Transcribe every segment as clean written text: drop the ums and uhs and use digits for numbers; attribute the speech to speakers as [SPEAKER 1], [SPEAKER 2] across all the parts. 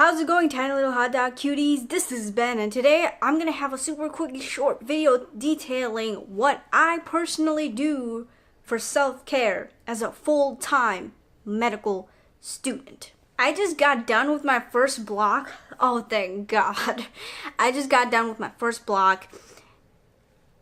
[SPEAKER 1] How's it going, tiny little hot dog cuties? This is Ben, and today I'm gonna have a super quick short video detailing what I personally do for self-care as a full-time medical student. I just got done with my first block. Oh, thank God. I just got done with my first block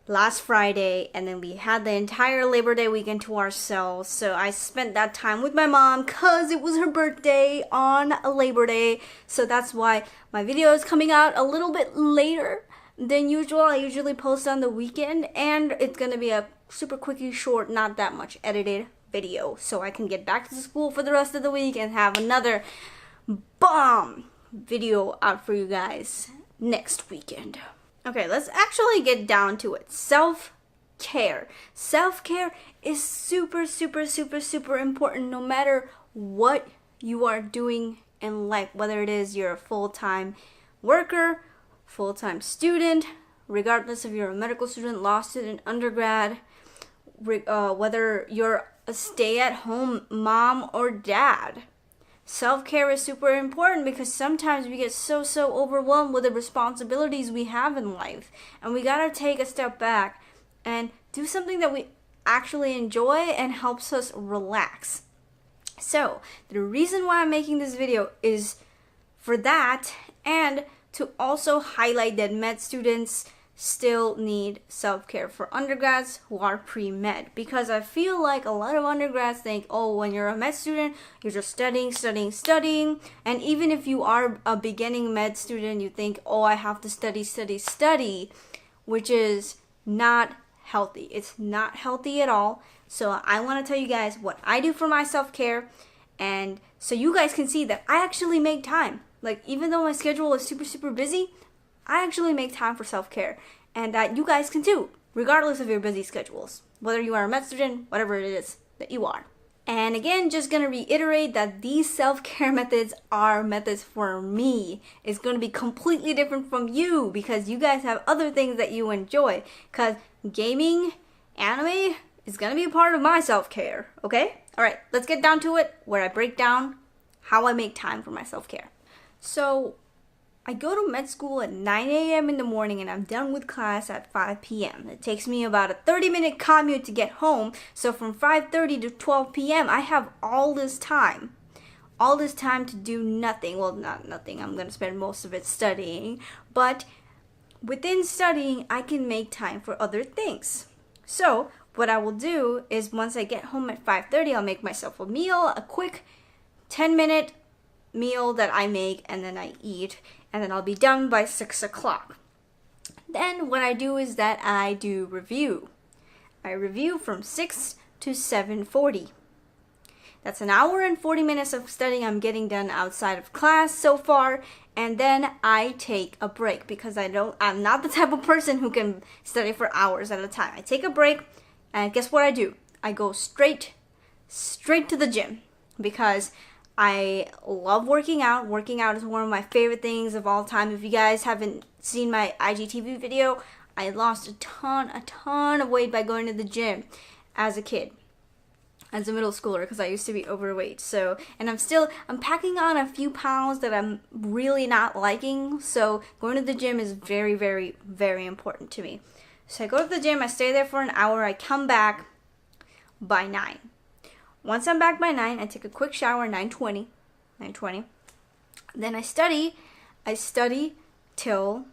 [SPEAKER 1] last Friday, and then we had the entire Labor Day weekend to ourselves. So I spent that time with my mom because it was her birthday on Labor Day. So that's why my video is coming out a little bit later than usual. I usually post on the weekend, and it's gonna be a super quickie short, not that much edited video, so I can get back to school for the rest of the week and have another bomb video out for you guys next weekend. Okay, let's actually get down to it. Self-care. Self-care is super important no matter what you are doing in life, whether it is you're a full-time worker, full-time student, regardless if you're a medical student, law student, undergrad, whether you're a stay-at-home mom or dad. Self-care is super important because sometimes we get so overwhelmed with the responsibilities we have in life, and we gotta take a step back and do something that we actually enjoy and helps us relax. So the reason why I'm making this video is for that, and to also highlight that med students still need self-care for undergrads who are pre-med, because I feel like a lot of undergrads think, oh, when you're a med student, you're just studying, and even if you are a beginning med student, you think, oh, I have to study, which is not healthy. It's not healthy at all. So I want to tell you guys what I do for my self-care, and so you guys can see that I actually make time. Like, even though my schedule is super busy, I actually make time for self-care, and that you guys can too, regardless of your busy schedules, whether you are a med student, whatever it is that you are. And again, just gonna reiterate that these self-care methods are methods for me. It's gonna be completely different from you because you guys have other things that you enjoy, because gaming, anime is gonna be a part of my self-care, okay? All right, let's get down to it, where I break down how I make time for my self-care. So I go to med school at 9 a.m. in the morning, and I'm done with class at 5 p.m. It takes me about a 30-minute commute to get home, so from 5:30 to 12 p.m. I have all this time to do nothing. Well, not nothing, I'm going to spend most of it studying, but within studying, I can make time for other things. So what I will do is once I get home at 5:30, I'll make myself a meal, a quick 10-minute meal that I make, and then I eat, and then I'll be done by 6 o'clock. Then what I do is that I do review. I review from 6 to 7:40. That's an hour and 40 minutes of studying I'm getting done outside of class so far, and then I take a break because I'm not the type of person who can study for hours at a time. I take a break, and guess what I do? I go straight to the gym because I love working out. Working out is one of my favorite things of all time. If you guys haven't seen my IGTV video, I lost a ton of weight by going to the gym as a kid, as a middle schooler, because I used to be overweight. So, and I'm packing on a few pounds that I'm really not liking. So going to the gym is very important to me. So I go to the gym, I stay there for an hour, I come back by 9. Once I'm back by 9, I take a quick shower, 9:20. Then I study till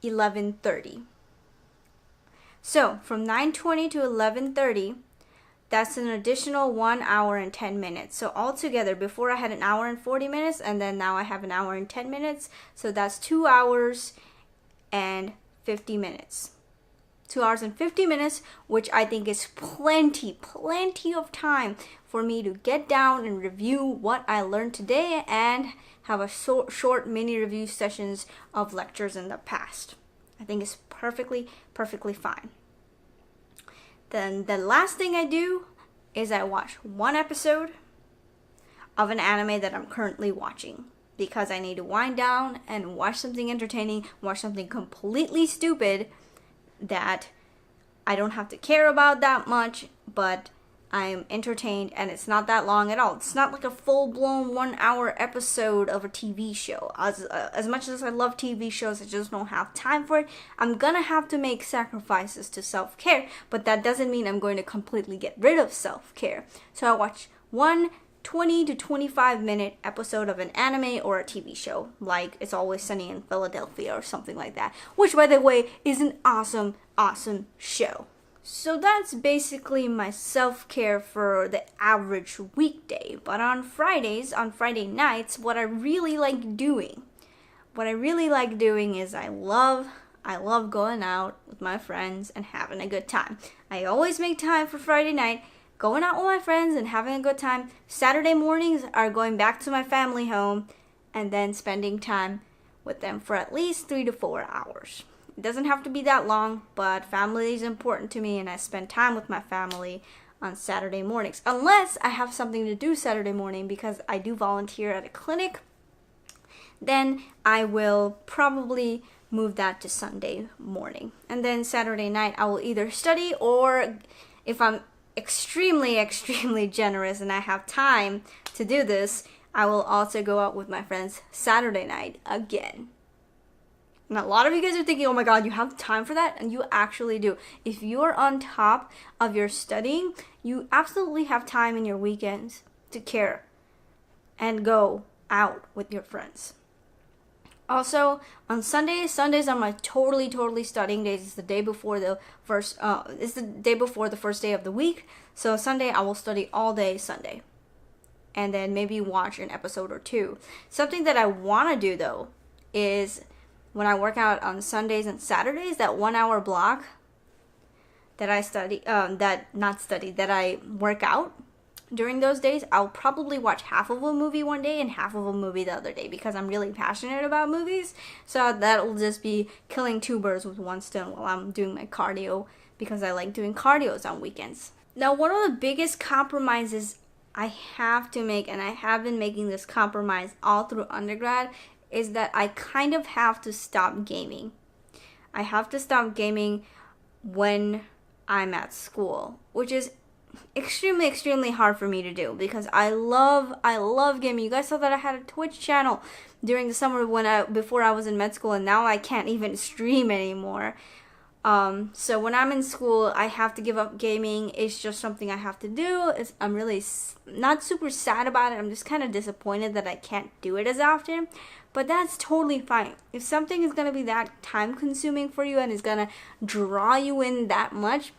[SPEAKER 1] 11:30. So from 9:20 to 11:30, that's an additional 1 hour and 10 minutes. So altogether, before I had an hour and 40 minutes, and then now I have an hour and 10 minutes. So that's 2 hours and 50 minutes. 2 hours and 50 minutes, which I think is plenty of time for me to get down and review what I learned today and have a short mini review sessions of lectures in the past. I think it's perfectly fine. Then the last thing I do is I watch one episode of an anime that I'm currently watching, because I need to wind down and watch something entertaining, watch something completely stupid that I don't have to care about that much, but I'm entertained, and it's not that long at all. It's not like a full-blown 1-hour episode of a TV show. As much as I love TV shows, I just don't have time for it. I'm gonna have to make sacrifices to self-care, but that doesn't mean I'm going to completely get rid of self-care. So I watch one 20 to 25 minute episode of an anime or a TV show, like It's Always Sunny in Philadelphia or something like that, which, by the way, is an awesome show. So that's basically my self-care for the average weekday. But on Friday nights, what I really like doing is I love going out with my friends and having a good time. I always make time for Friday night, going out with my friends and having a good time. Saturday mornings are going back to my family home and then spending time with them for at least 3 to 4 hours. It doesn't have to be that long, but family is important to me, and I spend time with my family on Saturday mornings. Unless I have something to do Saturday morning, because I do volunteer at a clinic, then I will probably move that to Sunday morning. And then Saturday night, I will either study, or if I'm extremely generous and I have time to do this, I will also go out with my friends Saturday night again. Now, a lot of you guys are thinking, oh my god, you have time for that? And you actually do. If you're on top of your studying, you absolutely have time in your weekends to care and go out with your friends. Also, on Sundays are my totally studying days. It's the day before the first day of the week. So Sunday, I will study all day Sunday. And then maybe watch an episode or two. Something that I want to do, though, is when I work out on Sundays and Saturdays, that 1 hour block that I that I work out during those days, I'll probably watch half of a movie one day and half of a movie the other day, because I'm really passionate about movies. So that'll just be killing 2 birds with 1 stone while I'm doing my cardio, because I like doing cardios on weekends. Now, one of the biggest compromises I have to make, and I have been making this compromise all through undergrad, is that I kind of have to stop gaming. I have to stop gaming when I'm at school, which is extremely hard for me to do, because I love gaming. You guys saw that I had a Twitch channel during the summer before I was in med school, and now I can't even stream anymore. So when I'm in school, I have to give up gaming. It's just something I have to do. I'm really not super sad about it. I'm just kind of disappointed that I can't do it as often. But that's totally fine. If something is going to be that time consuming for you and is going to draw you in that much,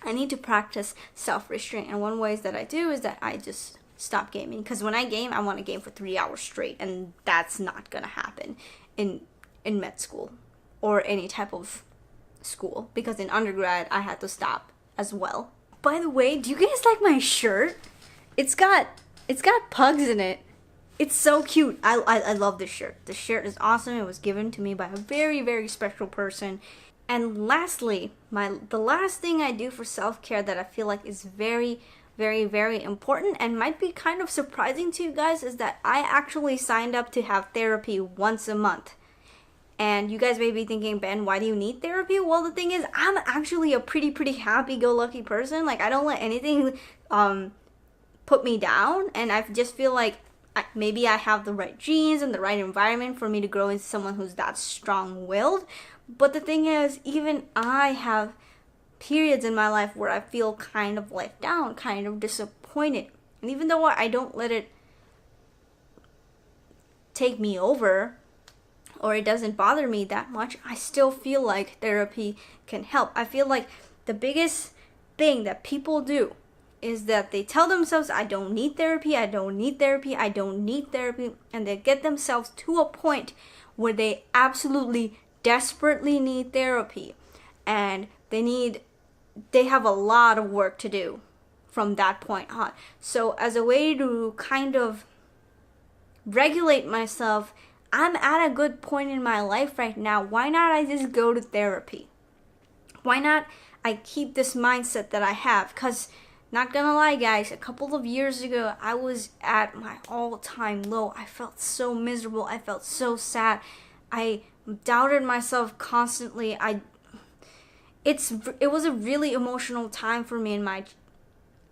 [SPEAKER 1] I need to practice self-restraint. And one way that I do is that I just stop gaming. Because when I game, I want to game for 3 hours straight. And that's not going to happen in med school or any type of school. Because in undergrad, I had to stop as well. By the way, do you guys like my shirt? It's got pugs in it. It's so cute. I love this shirt. This shirt is awesome. It was given to me by a very special person. And lastly, the last thing I do for self-care that I feel like is very important and might be kind of surprising to you guys is that I actually signed up to have therapy once a month. And you guys may be thinking, Ben, why do you need therapy? Well, the thing is, I'm actually a pretty happy-go-lucky person. Like, I don't let anything put me down, and I just feel like maybe I have the right genes and the right environment for me to grow into someone who's that strong-willed. But the thing is, even I have periods in my life where I feel kind of let down, kind of disappointed. And even though I don't let it take me over, or it doesn't bother me that much, I still feel like therapy can help. I feel like the biggest thing that people do is that they tell themselves, I don't need therapy, I don't need therapy, I don't need therapy, and they get themselves to a point where they absolutely desperately need therapy, and they have a lot of work to do from that point on. So as a way to kind of regulate myself, I'm at a good point in my life right now. Why not I just go to therapy? Why not I keep this mindset that I have? Because not gonna lie, guys, a couple of years ago, I was at my all-time low. I felt so miserable. I felt so sad. I doubted myself constantly. It was a really emotional time for me in my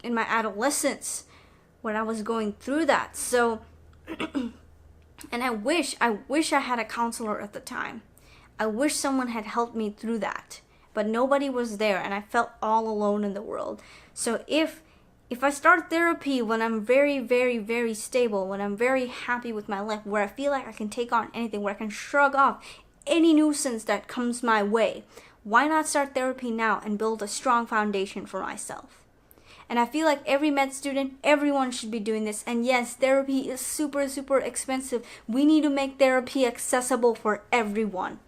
[SPEAKER 1] in my adolescence when I was going through that. So, and I wish I had a counselor at the time. I wish someone had helped me through that, but nobody was there, and I felt all alone in the world. So if I start therapy when I'm very, very, very stable, when I'm very happy with my life, where I feel like I can take on anything, where I can shrug off any nuisance that comes my way, why not start therapy now and build a strong foundation for myself? And I feel like every med student, everyone should be doing this. And yes, therapy is super, super expensive. We need to make therapy accessible for everyone.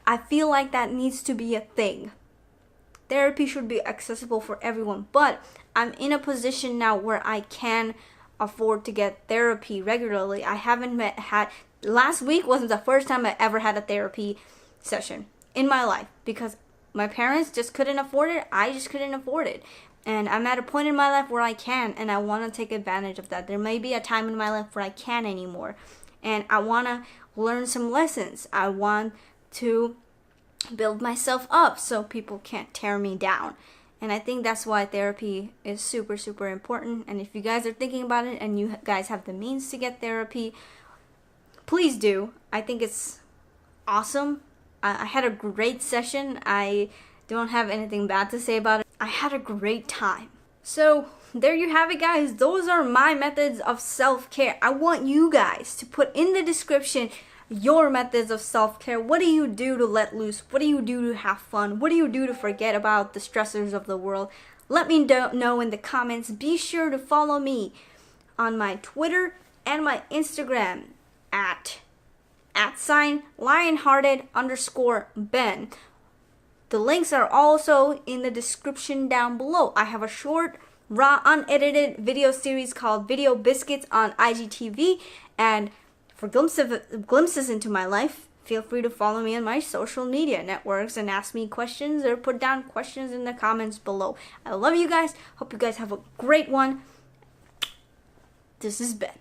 [SPEAKER 1] I feel like that needs to be a thing. Therapy should be accessible for everyone, but I'm in a position now where I can afford to get therapy regularly. I haven't last week wasn't the first time I ever had a therapy session in my life because my parents just couldn't afford it. I just couldn't afford it. And I'm at a point in my life where I can, and I want to take advantage of that. There may be a time in my life where I can't anymore, and I want to learn some lessons. I want to build myself up so people can't tear me down. And I think that's why therapy is super, super important. And if you guys are thinking about it and you guys have the means to get therapy, please do. I think it's awesome. I had a great session. I don't have anything bad to say about it. I had a great time. So there you have it, guys. Those are my methods of self-care. I want you guys to put in the description your methods of self-care. What do you do to let loose? What do you do to have fun? What do you do to forget about the stressors of the world? Let me know in the comments. Be sure to follow me on my Twitter and my Instagram at @lionhearted_Ben. The links are also in the description down below. I have a short, raw, unedited video series called Video Biscuits on IGTV, and for glimpses into my life, feel free to follow me on my social media networks and ask me questions or put down questions in the comments below. I love you guys. Hope you guys have a great one. This is Ben.